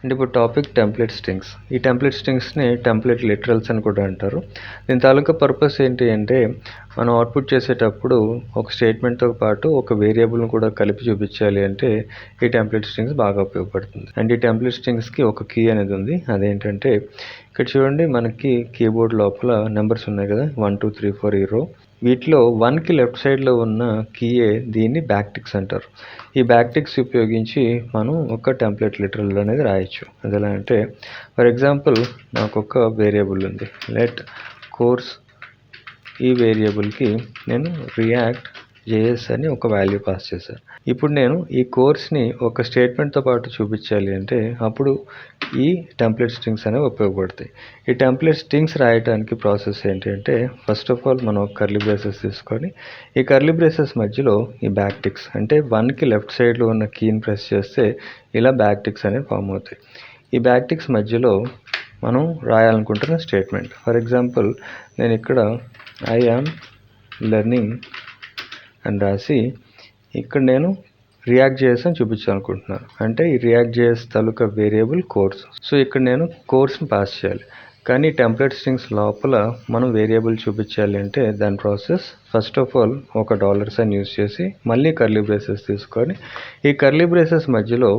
అంటే ఇప్పుడు topic template strings. ఈ టెంప్లెట్ స్ట్రింగ్స్ని టెంప్లెట్ లిటరల్స్ అని కూడా అంటారు. దీని తాలూకా పర్పస్ ఏంటి అంటే మనం అవుట్పుట్ చేసేటప్పుడు ఒక స్టేట్మెంట్తో పాటు ఒక వేరియబుల్ని కూడా కలిపి చూపించాలి అంటే ఈ టెంప్లెట్ స్ట్రింగ్స్ బాగా ఉపయోగపడుతుంది. అండ్ ఈ టెంప్లెట్ స్ట్రింగ్స్కి ఒక కీ అనేది ఉంది. అదేంటంటే ఇక్కడ చూడండి, మనకి కీబోర్డ్ లోపల నెంబర్స్ ఉన్నాయి కదా, 1 2 3 4 ఈ రో. వీటిలో 1కి లెఫ్ట్ సైడ్లో ఉన్న కీయే దీన్ని బ్యాక్టిక్స్ అంటారు. ఈ బ్యాక్టిక్స్ ఉపయోగించి మనం ఒక టెంప్లెట్ లిటరల్ అనేది రాయొచ్చు. అది ఎలా అంటే, ఫర్ ఎగ్జాంపుల్ నాకు ఒక వేరియబుల్ ఉంది, లెట్ కోర్స్. ఈ వేరియబుల్కి నేను రియాక్ట్ జేఎస్ అని ఒక వాల్యూ పాస్ చేశాను. ఇప్పుడు నేను ఈ కోర్స్ని ఒక స్టేట్మెంట్తో పాటు చూపించాలి అంటే అప్పుడు ఈ టెంప్లెట్ స్ట్రింగ్స్ అనేవి ఉపయోగపడతాయి. ఈ టెంప్లెట్ స్ట్రింగ్స్ రాయడానికి ప్రాసెస్ ఏంటి అంటే, ఫస్ట్ ఆఫ్ ఆల్ మనం కర్లీ బ్రేసెస్ తీసుకొని ఈ కర్లీ బ్రేసెస్ మధ్యలో ఈ బ్యాక్టిక్స్ అంటే 1కి లెఫ్ట్ సైడ్లో ఉన్న కీని ప్రెస్ చేస్తే ఇలా బ్యాక్టిక్స్ అనేవి ఫామ్ అవుతాయి. ఈ బ్యాక్టిక్స్ మధ్యలో మనం రాయాలనుకుంటున్న స్టేట్మెంట్, ఫర్ ఎగ్జాంపుల్ నేను ఇక్కడ ఐ యామ్ లెర్నింగ్ అని రాసి ఇక్కడ నేను రియాక్ట్ జేఎస్ అని చూపించాలనుకుంటున్నాను. అంటే ఈ రియాక్ట్ జేఎస్ తాలూకా వేరియబుల్ కోర్స్. సో ఇక్కడ నేను కోర్స్ని పాస్ చేయాలి. కానీ టెంప్లెట్ స్ట్రింగ్స్ లోపల మనం వేరియబుల్ చూపించాలి అంటే దాని ప్రాసెస్ ఫస్ట్ ఆఫ్ ఆల్ ఒక డాలర్ సైన్ యూజ్ చేసి మళ్ళీ కర్లీ బ్రేసెస్ తీసుకొని ఈ కర్లీ బ్రేసెస్ మధ్యలో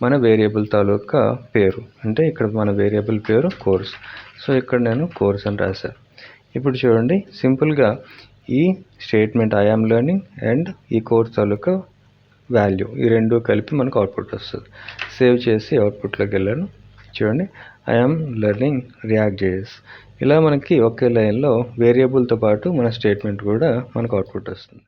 మన వేరియబుల్ తాలూకా పేరు, అంటే ఇక్కడ మన వేరియబుల్ పేరు కోర్స్. సో ఇక్కడ నేను కోర్స్ అని రాశాను. ఇప్పుడు చూడండి, సింపుల్గా ఈ statement I am learning and ఈ కోర్స్ తాలూకా వాల్యూ ఈ రెండు కలిపి మనకు అవుట్పుట్ వస్తుంది. సేవ్ చేసి అవుట్పుట్లోకి వెళ్ళాను. చూడండి, I am learning react JS. ఇలా మనకి ఒకే లైన్లో వేరియబుల్తో పాటు మన స్టేట్మెంట్ కూడా మనకు అవుట్పుట్ వస్తుంది.